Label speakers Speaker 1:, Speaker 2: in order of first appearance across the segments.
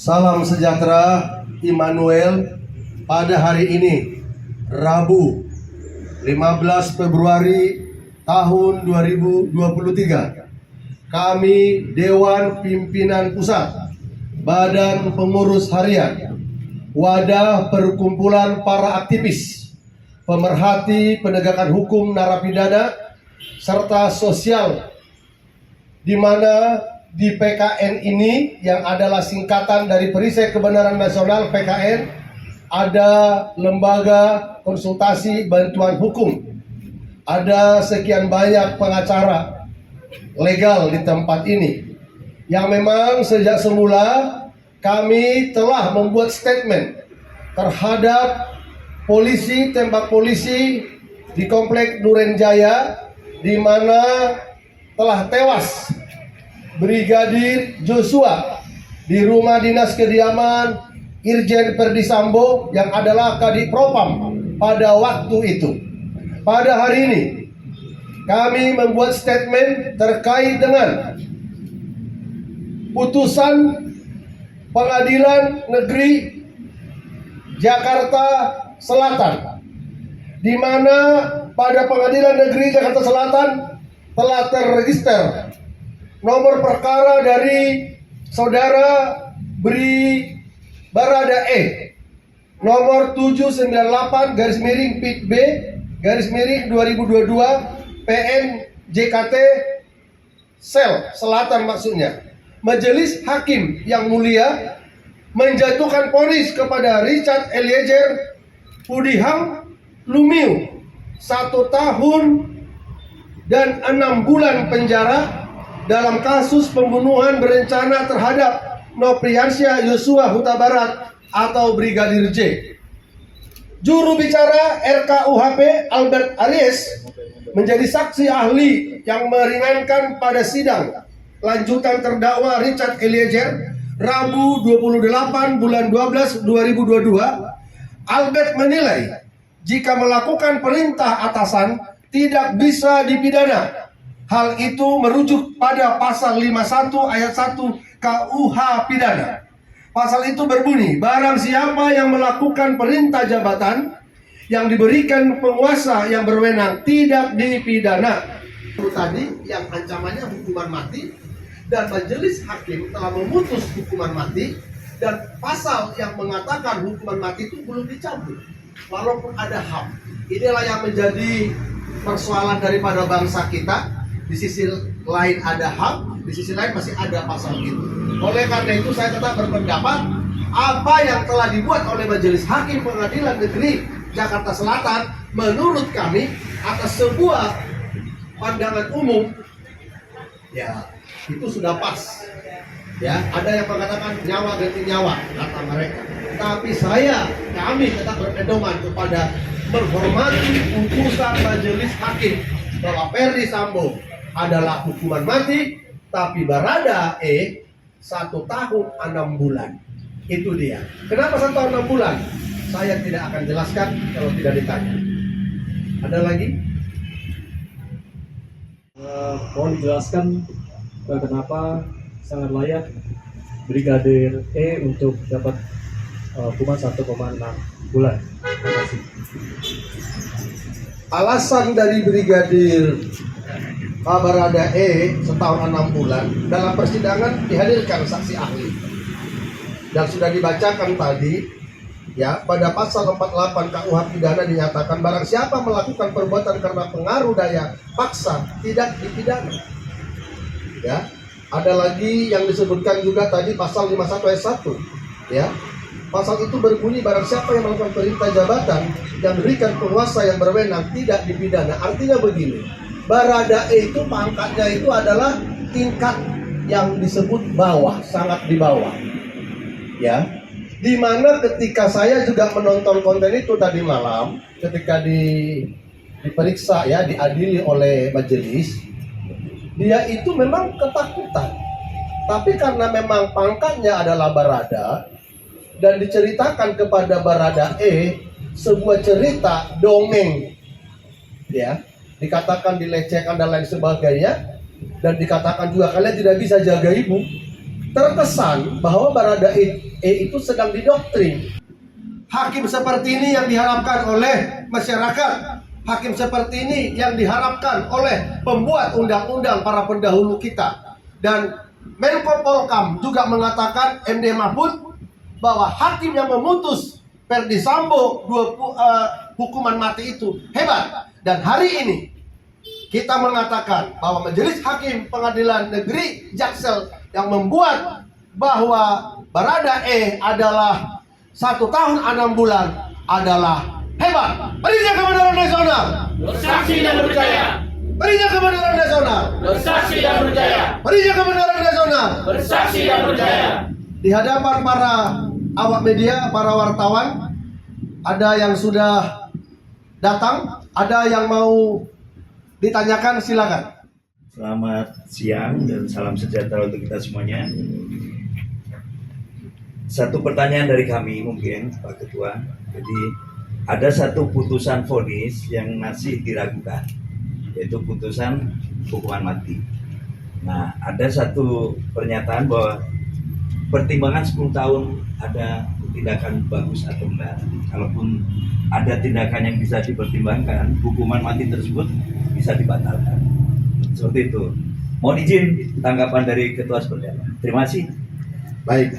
Speaker 1: Salam sejahtera Immanuel pada hari ini, Rabu 15 Februari tahun 2023. Kami Dewan Pimpinan Pusat, Badan Pengurus Harian, wadah perkumpulan para aktivis, pemerhati penegakan hukum narapidana, serta sosial, di mana di PKN ini yang adalah singkatan dari Perisai Kebenaran Nasional PKN, ada lembaga konsultasi bantuan hukum, ada sekian banyak pengacara legal di tempat ini yang memang sejak semula kami telah membuat statement terhadap polisi, tembak polisi di Komplek Duren Jaya, di mana telah tewas Brigadir Joshua di rumah dinas kediaman Irjen Ferdy Sambo yang adalah Kadif Propam pada waktu itu. Pada hari ini kami membuat statement terkait dengan putusan Pengadilan Negeri Jakarta Selatan, di mana pada Pengadilan Negeri Jakarta Selatan telah terregister nomor perkara dari saudara Barada E nomor 798/PIT-B/2022 PN JKT Sel Selatan maksudnya. Majelis Hakim yang mulia menjatuhkan vonis kepada Richard Eliezer Pudihang Lumiu 1 tahun dan 6 bulan penjara dalam kasus pembunuhan berencana terhadap Nopriansyah Yosua Huta Barat atau Brigadir J. Juru bicara RKUHP Albert Aries menjadi saksi ahli yang meringankan pada sidang lanjutan terdakwa Richard Eliezer Rabu 28 bulan 12 2022. Albert menilai jika melakukan perintah atasan tidak bisa dipidana. Hal itu merujuk pada pasal 51 ayat 1 KUH pidana. Pasal itu berbunyi, barang siapa yang melakukan perintah jabatan yang diberikan penguasa yang berwenang tidak dipidana. Itu tadi yang ancamannya hukuman mati, dan majelis hakim telah memutus hukuman mati, dan pasal yang mengatakan hukuman mati itu belum dicabut walaupun ada HAM. Inilah yang menjadi persoalan daripada bangsa kita. Di sisi lain ada HAM, di sisi lain masih ada pasal itu. Oleh karena itu saya tetap berpendapat apa yang telah dibuat oleh Majelis Hakim Pengadilan Negeri Jakarta Selatan menurut kami atas sebuah pandangan umum, ya itu sudah pas. Ya, ada yang mengatakan nyawa ganti nyawa kata mereka. Tapi kami tetap berpedoman kepada menghormati putusan Majelis Hakim bahwa Ferdy Sambo adalah hukuman mati, tapi Barada E 1 tahun 6 bulan. Itu dia. Kenapa 1 tahun 6 bulan? Saya tidak akan jelaskan kalau tidak ditanya. Ada lagi?
Speaker 2: Mohon dijelaskan kenapa sangat layak Brigadir E untuk dapat hukuman 1,6 bulan. Terima kasih.
Speaker 1: Alasan dari Brigadir Barada E 1 tahun 6 bulan dalam persidangan dihadirkan saksi ahli dan sudah dibacakan tadi, ya, pada pasal 48 KUH pidana dinyatakan barang siapa melakukan perbuatan karena pengaruh daya paksa tidak dipidana. Ya, ada lagi yang disebutkan juga tadi pasal 51 ayat 1, ya. Pasal itu berbunyi barang siapa yang melakukan perintah jabatan yang diberikan penguasa yang berwenang tidak dipidana. Artinya begini, Barada E itu pangkatnya itu adalah tingkat yang disebut bawah, sangat di bawah. Ya, dimana ketika saya juga menonton konten itu tadi malam, ketika diperiksa, ya, diadili oleh majelis, dia itu memang ketakutan. Tapi karena memang pangkatnya adalah Barada dan diceritakan kepada Barada E sebuah cerita dongeng, ya, dikatakan dilecehkan dan lain sebagainya, dan dikatakan juga kalian tidak bisa jaga ibu. Terkesan bahwa Barada E itu sedang didoktrin. Hakim seperti ini yang diharapkan oleh masyarakat. Hakim seperti ini yang diharapkan oleh pembuat undang-undang para pendahulu kita. Dan Menko Polkam juga mengatakan MD Mahfud bahwa hakim yang memutus Ferdi Sambo hukuman mati itu hebat. Dan hari ini kita mengatakan bahwa Majelis Hakim Pengadilan Negeri Jaksel yang membuat bahwa Baradae adalah 1 tahun 6 bulan adalah hebat. Berinya kebenaran nasional.
Speaker 3: Bersaksi dan berjaya.
Speaker 1: Berinya kebenaran nasional.
Speaker 3: Bersaksi dan berjaya.
Speaker 1: Berinya kebenaran nasional.
Speaker 3: Bersaksi dan berjaya.
Speaker 1: Di hadapan para awak media, para wartawan, ada yang sudah datang, ada yang mau ditanyakan, silakan.
Speaker 4: Selamat siang dan salam sejahtera untuk kita semuanya. Satu pertanyaan dari kami mungkin Pak Ketua. Jadi ada satu putusan vonis yang masih diragukan, yaitu putusan hukuman mati. Nah, ada satu pernyataan bahwa pertimbangan 10 tahun ada tindakan bagus atau enggak. Kalaupun ada tindakan yang bisa dipertimbangkan, hukuman mati tersebut bisa dibatalkan. Seperti itu. Mohon izin tanggapan dari Ketua seperti apa. Terima kasih.
Speaker 1: Baik.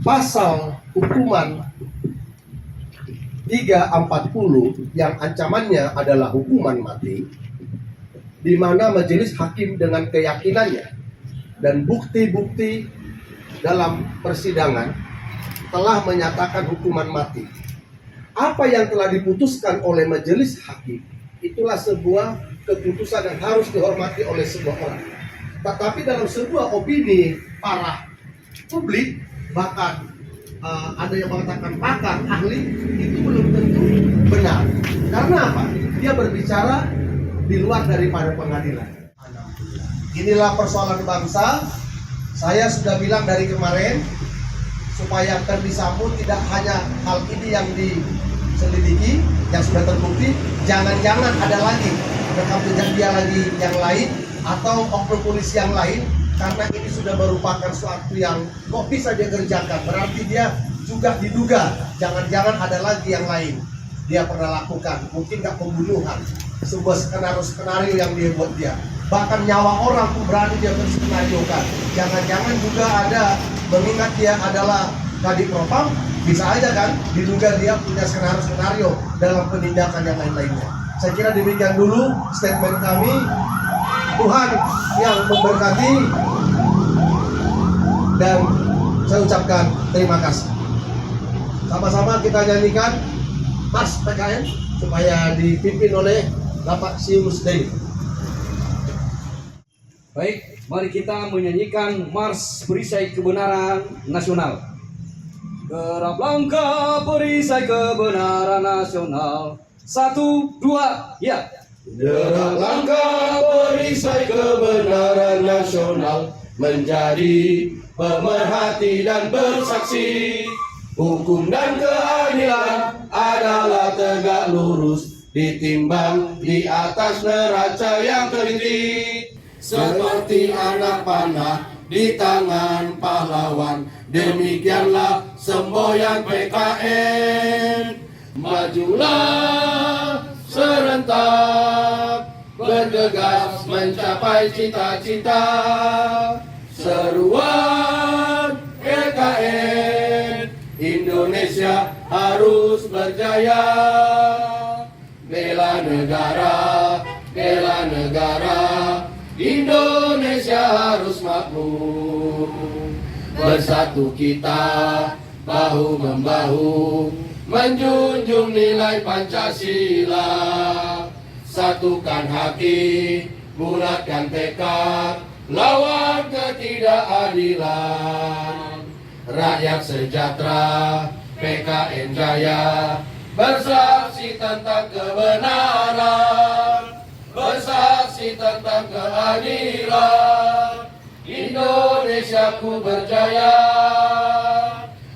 Speaker 1: Pasal hukuman 340 yang ancamannya adalah hukuman mati, di mana majelis hakim dengan keyakinannya dan bukti-bukti dalam persidangan telah menyatakan hukuman mati. Apa yang telah diputuskan oleh majelis hakim itulah sebuah keputusan yang harus dihormati oleh semua orang. Tetapi dalam sebuah opini para publik, bahkan ada yang mengatakan pakar, ahli, itu belum tentu benar. Karena apa? Dia berbicara di luar daripada pengadilan. Inilah persoalan bangsa. Saya sudah bilang dari kemarin, supaya Ferdi Sambo tidak hanya hal ini yang diselidiki, yang sudah terbukti, jangan-jangan ada lagi rekam jejak dia lagi yang lain, atau oknum polisi yang lain. Karena ini sudah merupakan suatu yang kok bisa dia kerjakan, berarti dia juga diduga jangan-jangan ada lagi yang lain dia pernah lakukan, mungkin nggak pembunuhan, sebuah skenario yang dia buat dia, bahkan nyawa orang pun berani dia berskenariokan. Jangan-jangan juga ada, mengingat dia adalah Kadif Propam, bisa aja kan diduga dia punya skenario dalam penindakan yang lain-lainnya. Saya kira demikian dulu statement kami. Tuhan yang memberkati, dan saya ucapkan terima kasih. Sama-sama kita nyanyikan Mars PKN supaya dipimpin oleh Bapak Sius Dei.
Speaker 5: Baik, mari kita menyanyikan Mars Perisai Kebenaran Nasional. Gerak langkah perisai kebenaran nasional. 1, 2, ya.
Speaker 3: Gerak langkah perisai kebenaran nasional, menjadi pemerhati dan bersaksi. Hukum dan keadilan adalah tegak lurus, ditimbang di atas neraca yang teliti. Seperti anak panah di tangan pahlawan, demikianlah semboyan PKN. Majulah serentak, bergegas mencapai cita-cita. Seruan PKN, Indonesia harus berjaya. Bela negara, bela negara, Indonesia harus makmur. Bersatu kita, bahu-membahu, menjunjung nilai Pancasila. Satukan hati, bulatkan tekad, lawan ketidakadilan. Rakyat sejahtera, PKN jaya, bersaksi tentang kebenaran, bersaksi tentang keadilan. Indonesia ku berjaya.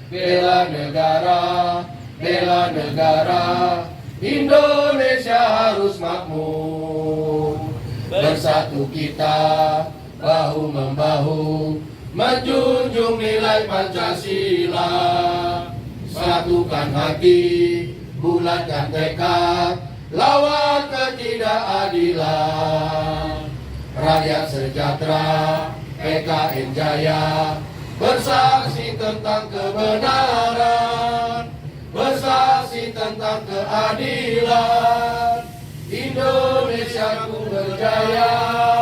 Speaker 3: Bela negara, bela negara, Indonesia harus makmur. Bersatu kita, bahu-membahu, menjunjung nilai Pancasila. Satukan hati, bulatkan tekad, lawan ketidakadilan. Rakyat sejahtera, PKN Jaya, bersaksi tentang kebenaran, bersaksi tentang keadilan. Indonesia ku berjaya.